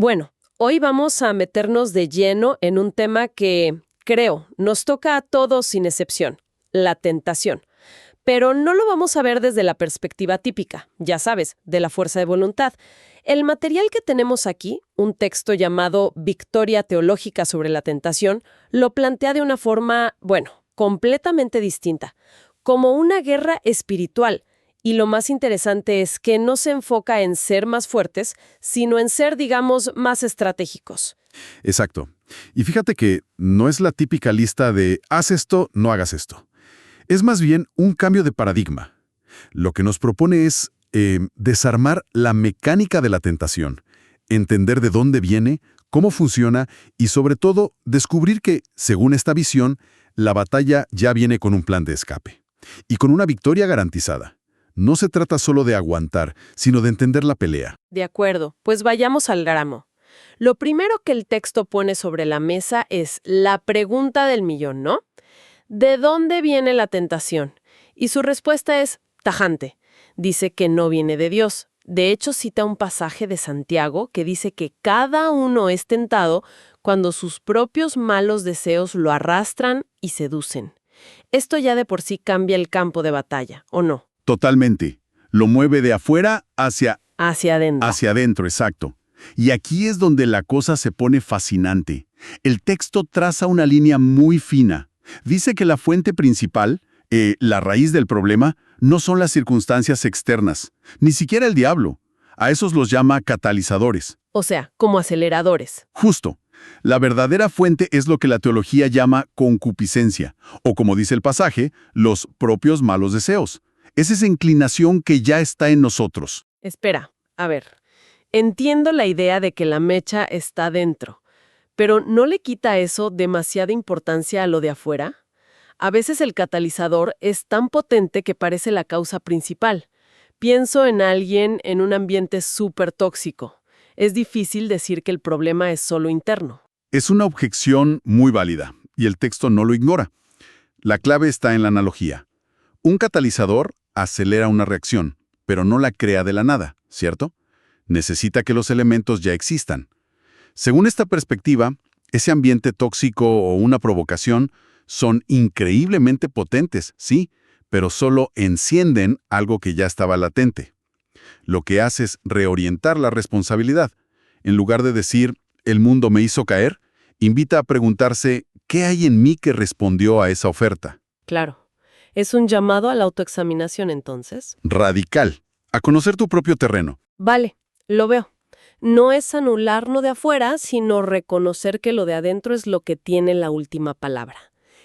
Bueno, hoy vamos a meternos de lleno en un tema que, creo, nos toca a todos sin excepción, la tentación. Pero no lo vamos a ver desde la perspectiva típica, ya sabes, de la fuerza de voluntad. El material que tenemos aquí, un texto llamado Victoria Teológica sobre la Tentación, lo plantea de una forma, bueno, completamente distinta, como una guerra espiritual. Y lo más interesante es que no se enfoca en ser más fuertes, sino en ser, digamos, más estratégicos. Exacto. Y fíjate que no es la típica lista de haz esto, no hagas esto. Es más bien un cambio de paradigma. Lo que nos propone es desarmar la mecánica de la tentación, entender de dónde viene, cómo funciona y sobre todo descubrir que, según esta visión, la batalla ya viene con un plan de escape y con una victoria garantizada. No se trata solo de aguantar, sino de entender la pelea. De acuerdo, pues vayamos al grano. Lo primero que el texto pone sobre la mesa es la pregunta del millón, ¿no? ¿De dónde viene la tentación? Y su respuesta es tajante. Dice que no viene de Dios. De hecho, cita un pasaje de Santiago que dice que cada uno es tentado cuando sus propios malos deseos lo arrastran y seducen. Esto ya de por sí cambia el campo de batalla, ¿o no? Totalmente. Lo mueve de afuera hacia adentro. Hacia adentro, exacto. Y aquí es donde la cosa se pone fascinante. El texto traza una línea muy fina. Dice que la fuente principal, la raíz del problema, no son las circunstancias externas, ni siquiera el diablo. A esos los llama catalizadores. O sea, como aceleradores. Justo. La verdadera fuente es lo que la teología llama concupiscencia, o como dice el pasaje, los propios malos deseos. Es esa inclinación que ya está en nosotros. Espera, a ver. Entiendo la idea de que la mecha está dentro, pero ¿no le quita eso demasiada importancia a lo de afuera? A veces el catalizador es tan potente que parece la causa principal. Pienso en alguien en un ambiente súper tóxico. Es difícil decir que el problema es solo interno. Es una objeción muy válida, y el texto no lo ignora. La clave está en la analogía. Un catalizador acelera una reacción, pero no la crea de la nada, ¿cierto? Necesita que los elementos ya existan. Según esta perspectiva, ese ambiente tóxico o una provocación son increíblemente potentes, sí, pero solo encienden algo que ya estaba latente. Lo que hace es reorientar la responsabilidad. En lugar de decir, el mundo me hizo caer, invita a preguntarse, ¿qué hay en mí que respondió a esa oferta? Claro. ¿Es un llamado a la autoexaminación entonces? Radical. A conocer tu propio terreno. Vale, lo veo. No es anular lo de afuera, sino reconocer que lo de adentro es lo que tiene la última palabra.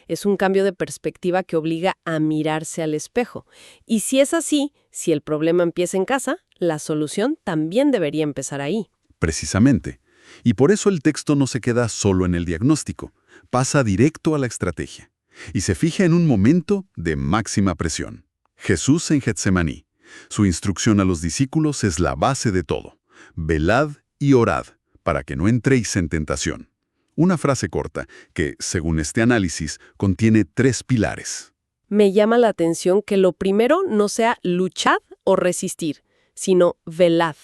Es un cambio de perspectiva que obliga a mirarse al espejo. Y si es así, si el problema empieza en casa, la solución también debería empezar ahí. Precisamente. Y por eso el texto no se queda solo en el diagnóstico, pasa directo a la estrategia. Y se fija en un momento de máxima presión. Jesús en Getsemaní. Su instrucción a los discípulos es la base de todo. Velad y orad, para que no entréis en tentación. Una frase corta que, según este análisis, contiene 3 pilares. Me llama la atención que lo primero no sea luchad o resistir, sino velad.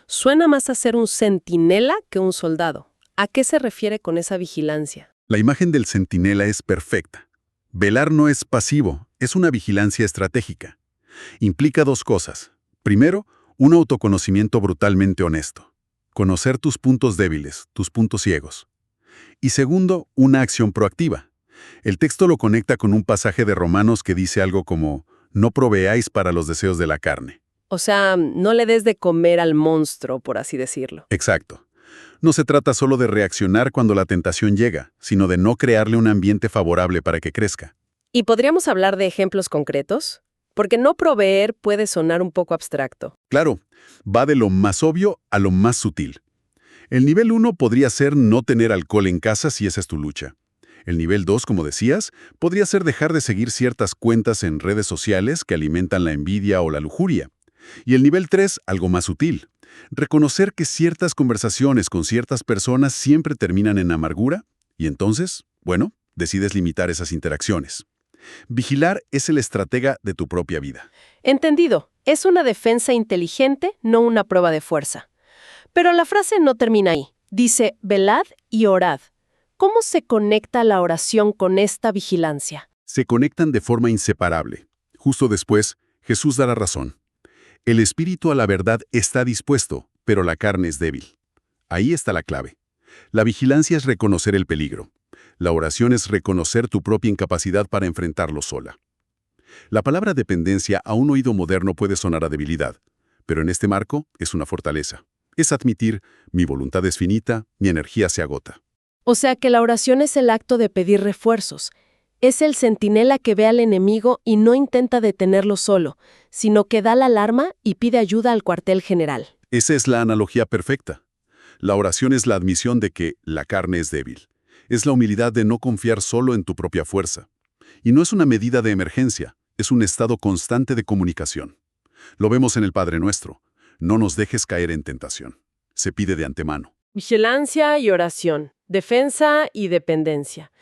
Suena más a ser un centinela que un soldado. ¿A qué se refiere con esa vigilancia? La imagen del centinela es perfecta. Velar no es pasivo, es una vigilancia estratégica. Implica 2 cosas. Primero, un autoconocimiento brutalmente honesto. Conocer tus puntos débiles, tus puntos ciegos. Y segundo, una acción proactiva. El texto lo conecta con un pasaje de Romanos que dice algo como, no proveáis para los deseos de la carne. O sea, no le des de comer al monstruo, por así decirlo. Exacto. No se trata solo de reaccionar cuando la tentación llega, sino de no crearle un ambiente favorable para que crezca. ¿Y podríamos hablar de ejemplos concretos? Porque no proveer puede sonar un poco abstracto. Claro, va de lo más obvio a lo más sutil. El nivel 1 podría ser no tener alcohol en casa si esa es tu lucha. El nivel 2, como decías, podría ser dejar de seguir ciertas cuentas en redes sociales que alimentan la envidia o la lujuria. Y el nivel 3, algo más sutil. Reconocer que ciertas conversaciones con ciertas personas siempre terminan en amargura y entonces, bueno, decides limitar esas interacciones. Vigilar es el estratega de tu propia vida. Entendido. Es una defensa inteligente, no una prueba de fuerza. Pero la frase no termina ahí. Dice, velad y orad. ¿Cómo se conecta la oración con esta vigilancia? Se conectan de forma inseparable. Justo después, Jesús dará razón. El espíritu a la verdad está dispuesto, pero la carne es débil. Ahí está la clave. La vigilancia es reconocer el peligro. La oración es reconocer tu propia incapacidad para enfrentarlo sola. La palabra dependencia a un oído moderno puede sonar a debilidad, pero en este marco es una fortaleza. Es admitir, mi voluntad es finita, mi energía se agota. O sea que la oración es el acto de pedir refuerzos. Es el centinela que ve al enemigo y no intenta detenerlo solo, sino que da la alarma y pide ayuda al cuartel general. Esa es la analogía perfecta. La oración es la admisión de que la carne es débil. Es la humildad de no confiar solo en tu propia fuerza. Y no es una medida de emergencia, es un estado constante de comunicación. Lo vemos en el Padre Nuestro. No nos dejes caer en tentación. Se pide de antemano. Vigilancia y oración, defensa y dependencia.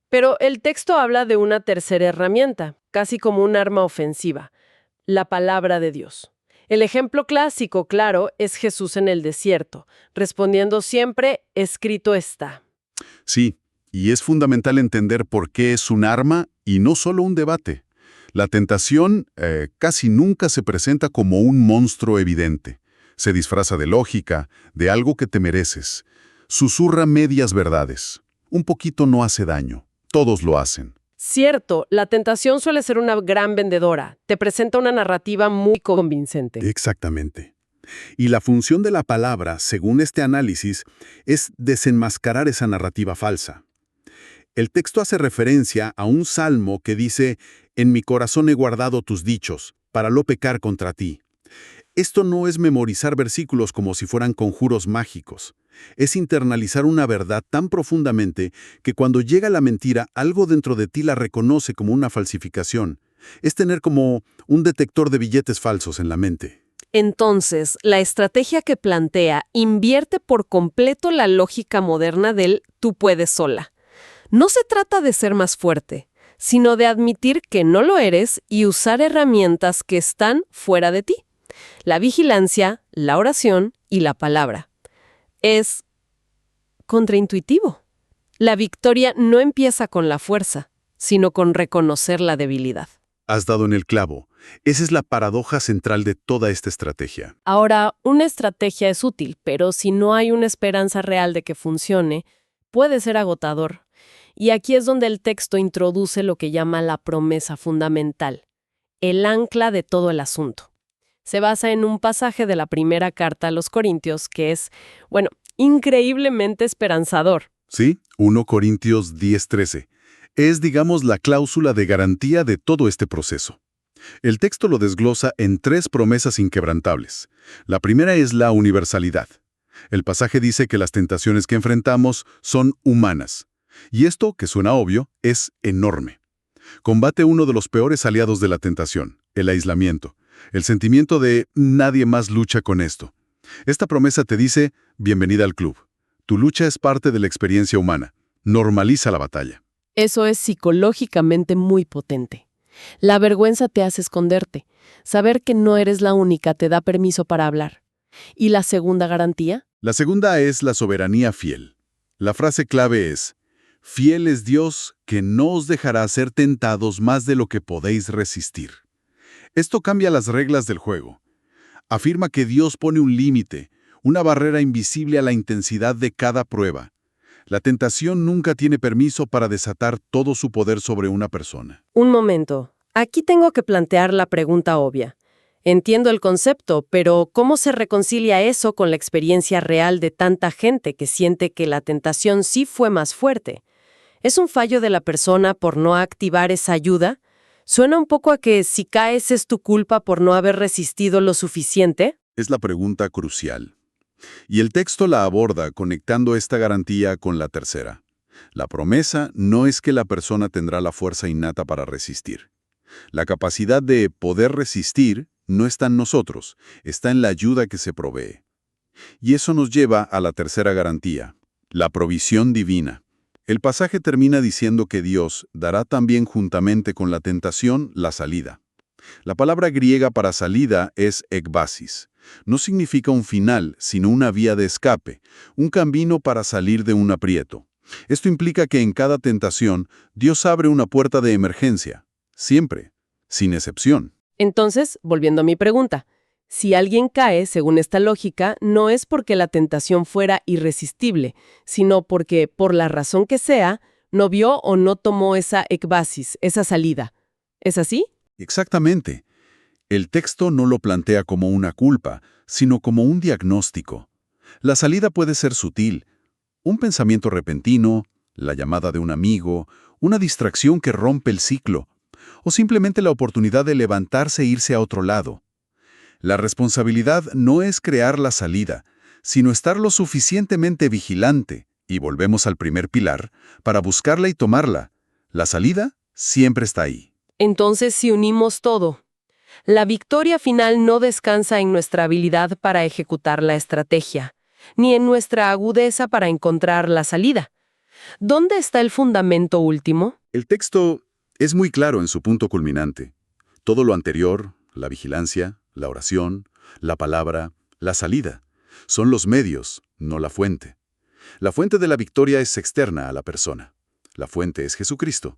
Pero el texto habla de una tercera herramienta, casi como un arma ofensiva, la palabra de Dios. El ejemplo clásico, claro, es Jesús en el desierto, respondiendo siempre, escrito está. Sí, y es fundamental entender por qué es un arma y no solo un debate. La tentación casi nunca se presenta como un monstruo evidente. Se disfraza de lógica, de algo que te mereces. Susurra medias verdades. Un poquito no hace daño. Todos lo hacen. Cierto, la tentación suele ser una gran vendedora. Te presenta una narrativa muy convincente. Exactamente. Y la función de la palabra, según este análisis, es desenmascarar esa narrativa falsa. El texto hace referencia a un salmo que dice, «En mi corazón he guardado tus dichos, para no pecar contra ti». Esto no es memorizar versículos como si fueran conjuros mágicos. Es internalizar una verdad tan profundamente que cuando llega la mentira, algo dentro de ti la reconoce como una falsificación. Es tener como un detector de billetes falsos en la mente. Entonces, la estrategia que plantea invierte por completo la lógica moderna del tú puedes sola. No se trata de ser más fuerte, sino de admitir que no lo eres y usar herramientas que están fuera de ti. La vigilancia, la oración y la palabra. Es contraintuitivo. La victoria no empieza con la fuerza, sino con reconocer la debilidad. Has dado en el clavo. Esa es la paradoja central de toda esta estrategia. Ahora, una estrategia es útil, pero si no hay una esperanza real de que funcione, puede ser agotador. Y aquí es donde el texto introduce lo que llama la promesa fundamental, el ancla de todo el asunto. Se basa en un pasaje de la primera carta a los Corintios que es, increíblemente esperanzador. Sí, 1 Corintios 10:13. Es, digamos, la cláusula de garantía de todo este proceso. El texto lo desglosa en 3 promesas inquebrantables. La primera es la universalidad. El pasaje dice que las tentaciones que enfrentamos son humanas. Y esto, que suena obvio, es enorme. Combate uno de los peores aliados de la tentación, el aislamiento. El sentimiento de nadie más lucha con esto. Esta promesa te dice, bienvenida al club. Tu lucha es parte de la experiencia humana. Normaliza la batalla. Eso es psicológicamente muy potente. La vergüenza te hace esconderte. Saber que no eres la única te da permiso para hablar. ¿Y la segunda garantía? La segunda es la soberanía fiel. La frase clave es, fiel es Dios que no os dejará ser tentados más de lo que podéis resistir. Esto cambia las reglas del juego. Afirma que Dios pone un límite, una barrera invisible a la intensidad de cada prueba. La tentación nunca tiene permiso para desatar todo su poder sobre una persona. Un momento. Aquí tengo que plantear la pregunta obvia. Entiendo el concepto, pero ¿cómo se reconcilia eso con la experiencia real de tanta gente que siente que la tentación sí fue más fuerte? ¿Es un fallo de la persona por no activar esa ayuda? ¿Suena un poco a que si caes es tu culpa por no haber resistido lo suficiente? Es la pregunta crucial. Y el texto la aborda conectando esta garantía con la tercera. La promesa no es que la persona tendrá la fuerza innata para resistir. La capacidad de poder resistir no está en nosotros, está en la ayuda que se provee. Y eso nos lleva a la tercera garantía, la provisión divina. El pasaje termina diciendo que Dios dará también juntamente con la tentación la salida. La palabra griega para salida es ekbasis, No significa un final, sino una vía de escape, un camino para salir de un aprieto. Esto implica que en cada tentación, Dios abre una puerta de emergencia. Siempre, sin excepción. Entonces, volviendo a mi pregunta, si alguien cae, según esta lógica, no es porque la tentación fuera irresistible, sino porque, por la razón que sea, no vio o no tomó esa ekbasis, esa salida. ¿Es así? Exactamente. El texto no lo plantea como una culpa, sino como un diagnóstico. La salida puede ser sutil, un pensamiento repentino, la llamada de un amigo, una distracción que rompe el ciclo, o simplemente la oportunidad de levantarse e irse a otro lado. La responsabilidad no es crear la salida, sino estar lo suficientemente vigilante, y volvemos al primer pilar, para buscarla y tomarla. La salida siempre está ahí. Entonces, si unimos todo, la victoria final no descansa en nuestra habilidad para ejecutar la estrategia, ni en nuestra agudeza para encontrar la salida. ¿Dónde está el fundamento último? El texto es muy claro en su punto culminante. Todo lo anterior, la vigilancia, la oración, la palabra, la salida, son los medios, no la fuente. La fuente de la victoria es externa a la persona. La fuente es Jesucristo.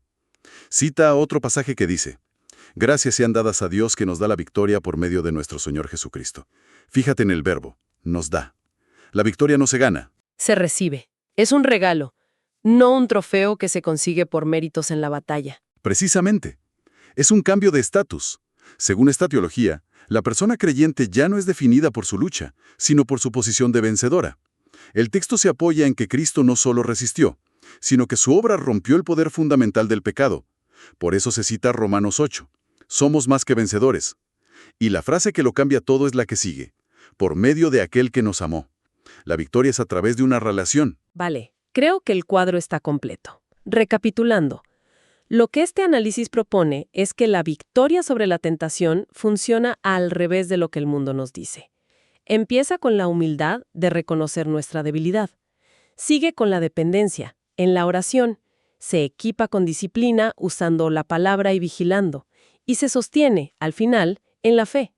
Cita otro pasaje que dice: gracias sean dadas a Dios que nos da la victoria por medio de nuestro Señor Jesucristo. Fíjate en el verbo, nos da. La victoria no se gana. Se recibe. Es un regalo, no un trofeo que se consigue por méritos en la batalla. Precisamente. Es un cambio de estatus. Según esta teología, la persona creyente ya no es definida por su lucha, sino por su posición de vencedora. El texto se apoya en que Cristo no solo resistió, sino que su obra rompió el poder fundamental del pecado. Por eso se cita Romanos 8. Somos más que vencedores. Y la frase que lo cambia todo es la que sigue: por medio de aquel que nos amó. La victoria es a través de una relación. Vale, creo que el cuadro está completo. Recapitulando, lo que este análisis propone es que la victoria sobre la tentación funciona al revés de lo que el mundo nos dice. Empieza con la humildad de reconocer nuestra debilidad. Sigue con la dependencia, en la oración. Se equipa con disciplina usando la palabra y vigilando. Y se sostiene, al final, en la fe.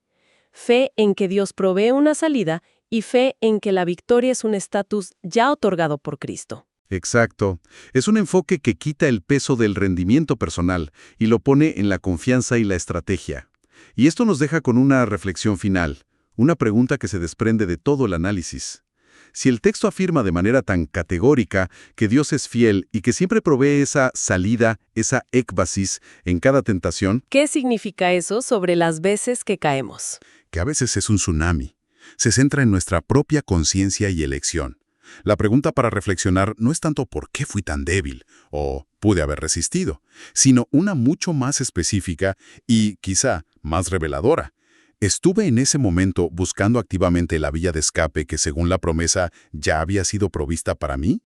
Fe en que Dios provee una salida y fe en que la victoria es un estatus ya otorgado por Cristo. Exacto. Es un enfoque que quita el peso del rendimiento personal y lo pone en la confianza y la estrategia. Y esto nos deja con una reflexión final, una pregunta que se desprende de todo el análisis. Si el texto afirma de manera tan categórica que Dios es fiel y que siempre provee esa salida, esa ekbasis en cada tentación, ¿Qué significa eso sobre las veces que caemos? que a veces es un tsunami, se centra en nuestra propia conciencia y elección. La pregunta para reflexionar no es tanto por qué fui tan débil o pude haber resistido, sino una mucho más específica y, quizá, más reveladora. ¿Estuve en ese momento buscando activamente la vía de escape que, según la promesa, ya había sido provista para mí?